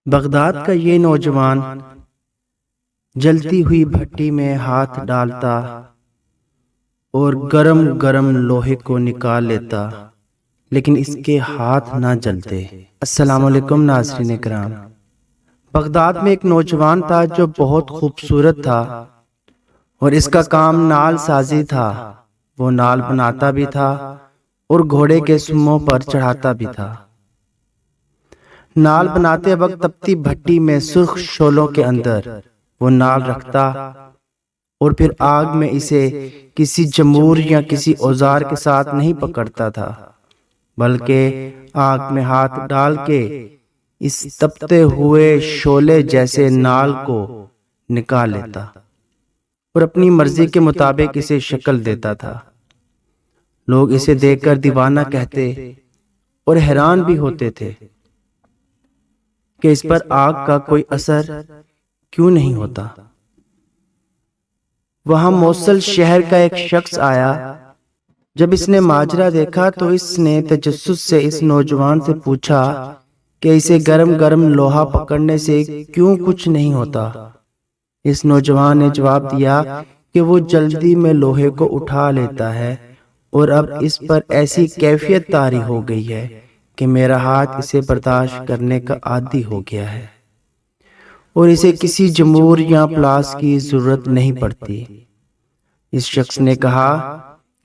Baghdad کا یہ نوجوان جلتی ہوئی بھٹی میں ہاتھ ڈالتا اور گرم گرم لوہے کو نکال لیتا، لیکن اس کے ہاتھ نہ جلتے۔ السلام علیکم ناظرین کرام۔ بغداد میں ایک نوجوان تھا جو بہت خوبصورت تھا اور اس کا کام نال سازی تھا۔ وہ نال بناتا بھی تھا اور گھوڑے کے سموں پر چڑھاتا بھی تھا۔ نال بناتے وقت تپتی بھٹی میں سرخ شعلوں کے اندر وہ نال رکھتا اور پھر آگ میں اسے کسی جمور یا کسی اوزار کے ساتھ نہیں پکڑتا تھا، بلکہ آگ میں ہاتھ ڈال کے اس تپتے ہوئے شعلے جیسے نال کو نکال لیتا اور اپنی مرضی کے مطابق اسے شکل دیتا تھا۔ لوگ اسے دیکھ کر دیوانہ کہتے اور حیران بھی ہوتے تھے کہ اس پر آگ کا کوئی اثر کیوں نہیں ہوتا۔ وہاں موصل شہر کا ایک شخص آیا۔ جب اس نے ماجرا دیکھا تو اس نے تجسس سے اس نوجوان سے پوچھا کہ اسے گرم گرم لوہا پکڑنے سے کیوں کچھ نہیں ہوتا۔ اس نوجوان نے جواب دیا کہ وہ جلدی میں لوہے کو اٹھا لیتا ہے اور اب اس پر ایسی کیفیت طاری ہو گئی ہے کہ میرا ہاتھ اسے برداشت کرنے کا عادی ہو گیا ہے اور اسے کسی جمور یا پلاس کی ضرورت نہیں پڑتی۔ اس شخص نے کہا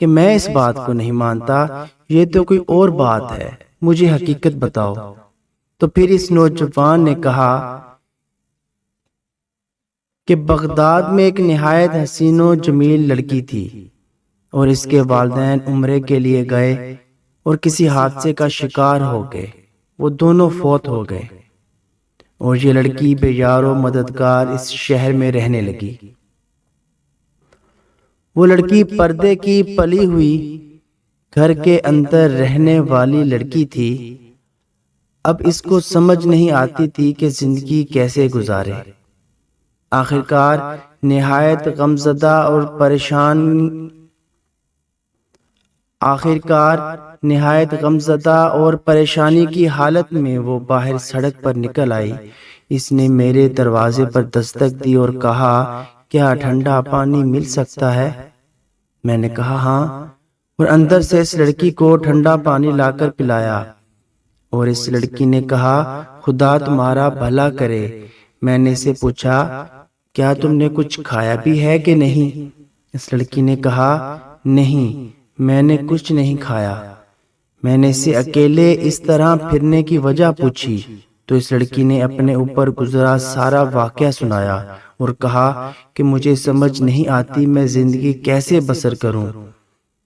کہ میں اس بات کو نہیں مانتا، یہ تو کوئی اور بات ہے، مجھے حقیقت بتاؤ۔ تو پھر اس نوجوان نے کہا کہ بغداد میں ایک نہایت حسین و جمیل لڑکی تھی اور اس کے والدین عمرے کے لیے گئے اور کسی حادثے کا شکار ہو گئے۔ وہ دونوں فوت ہو گئے اور یہ لڑکی بے یار و مددگار اس شہر میں رہنے لگی۔ وہ لڑکی پردے کی پلی ہوئی گھر کے اندر رہنے والی لڑکی تھی۔ اب اس کو سمجھ نہیں آتی تھی کہ زندگی کیسے گزارے۔ آخرکار نہایت غمزدہ اور پریشانی کی حالت میں وہ باہر سڑک پر نکل آئی۔ اس نے میرے دروازے پر دستک دی اور کہا، کیا ٹھنڈا پانی مل سکتا ہے؟ میں نے کہا ہاں، اور اندر سے اس لڑکی کو ٹھنڈا پانی لا کر پلایا اور اس لڑکی نے کہا، خدا تمہارا بھلا کرے۔ میں نے اسے پوچھا، کیا تم نے کچھ کھایا بھی ہے کہ نہیں؟ اس لڑکی نے کہا، نہیں، میں نے کچھ نہیں کھایا۔ میں نے اسے اکیلے اس طرح پھرنے کی وجہ پوچھی تو اس لڑکی نے اپنے اوپر گزرا سارا واقعہ سنایا اور کہا کہ مجھے سمجھ نہیں آتی میں زندگی کیسے بسر کروں۔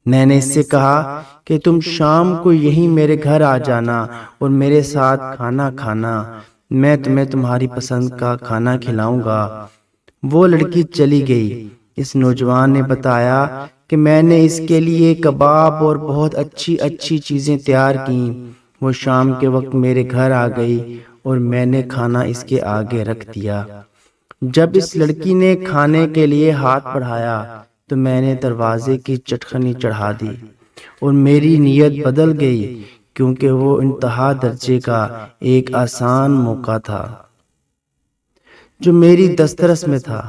میں نے اس سے کہا کہ تم شام کو یہیں میرے گھر آ جانا اور میرے ساتھ کھانا کھانا، میں تمہیں تمہاری پسند کا کھانا کھلاؤں گا۔ وہ لڑکی چلی گئی۔ اس نوجوان نے بتایا کہ میں نے اس کے لیے کباب اور بہت اچھی اچھی چیزیں تیار کیں۔ وہ شام کے وقت میرے گھر آ گئی اور میں نے کھانا اس کے آگے رکھ دیا۔ جب اس لڑکی نے کھانے کے لیے ہاتھ بڑھایا تو میں نے دروازے کی چٹکنی چڑھا دی اور میری نیت بدل گئی، کیونکہ وہ انتہا درجے کا ایک آسان موقع تھا جو میری دسترس میں تھا۔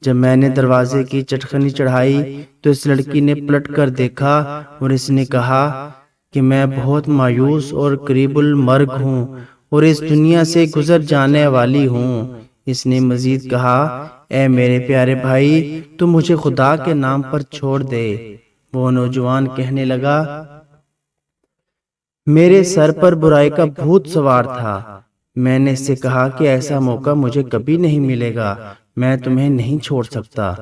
جب میں نے دروازے کی چٹکنی چڑھائی تو اس لڑکی نے پلٹ کر دیکھا اور اس نے کہا کہ میں بہت مایوس اور قریب المرگ ہوں اور اس دنیا سے گزر جانے والی ہوں۔ اس نے مزید کہا، اے میرے پیارے بھائی، تو مجھے خدا کے نام پر چھوڑ دے۔ وہ نوجوان کہنے لگا، میرے سر پر برائی کا بھوت سوار تھا۔ میں نے اس سے کہا کہ ایسا موقع مجھے کبھی نہیں ملے گا، میں تمہیں نہیں چھوڑ سکتا۔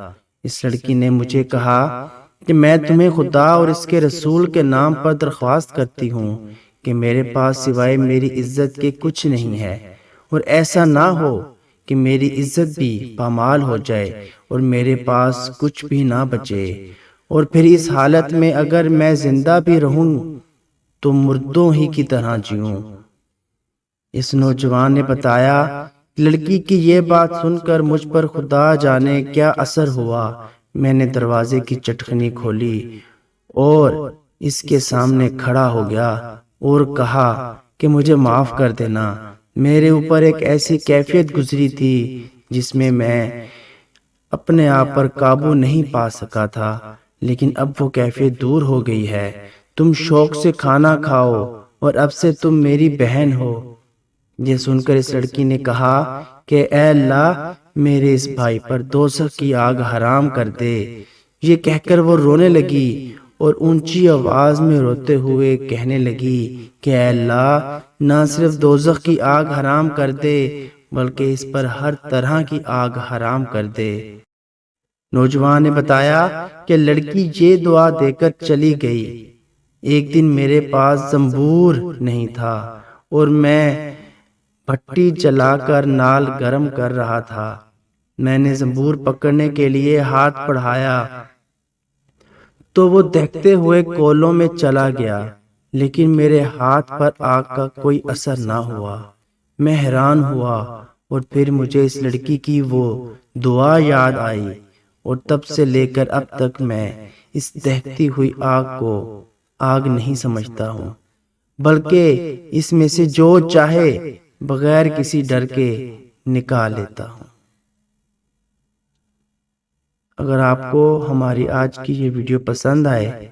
اس لڑکی نے مجھے کہا کہ میں تمہیں خدا اور اس کے رسول کے نام پر درخواست کرتی ہوں کہ میرے پاس سوائے میری عزت کے کچھ نہیں ہے، اور ایسا نہ ہو کہ میری عزت بھی پامال ہو جائے اور میرے پاس کچھ بھی نہ بچے، اور پھر اس حالت میں اگر میں زندہ بھی رہوں تو مردوں ہی کی طرح جیوں۔ اس نوجوان نے بتایا، لڑکی کی یہ بات سن کر مجھ پر خدا جانے کیا اثر ہوا۔ میں نے دروازے کی چٹکنی کھولی اور اس کے سامنے کھڑا ہو گیا اور کہا کہ مجھے معاف کر دینا، میرے اوپر ایک ایسی کیفیت گزری تھی جس میں میں اپنے آپ پر قابو نہیں پا سکا تھا، لیکن اب وہ کیفیت دور ہو گئی ہے۔ تم شوق سے کھانا کھاؤ اور اب سے تم میری بہن ہو۔ یہ سن کر اس لڑکی نے کہا کہ اے اللہ، میرے اس بھائی پر دوزخ کی آگ حرام کر دے۔ یہ کہہ کر وہ رونے لگی اور اونچی آواز میں روتے ہوئے کہنے لگی کہ اے اللہ، نہ صرف دوزخ کی آگ حرام کر دے بلکہ اس پر ہر طرح کی آگ حرام کر دے۔ نوجوان نے بتایا کہ لڑکی یہ دعا دے کر چلی گئی۔ ایک دن میرے پاس زنبور نہیں تھا اور میں بھٹی جلا کر نال گرم کر رہا تھا۔ میں نے زنبور پکڑنے کے لیے ہاتھ بڑھایا تو وہ دہتے ہوئے کولوں میں چلا گیا، لیکن میرے ہاتھ پر آگ کا کوئی اثر نہ ہوا۔ میں حیران ہوا اور پھر مجھے اس لڑکی کی وہ دعا یاد آئی، اور تب سے لے کر اب تک میں اس دہتی ہوئی آگ کو آگ نہیں سمجھتا ہوں، بلکہ اس میں سے جو چاہے بغیر کسی ڈر کے نکال لیتا ہوں۔ اگر آپ کو ہماری آج کی یہ ویڈیو پسند آئے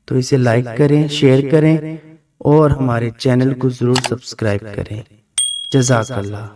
تو اسے لائک کریں، شیئر کریں اور ہمارے چینل کو ضرور سبسکرائب کریں۔ جزاک اللہ۔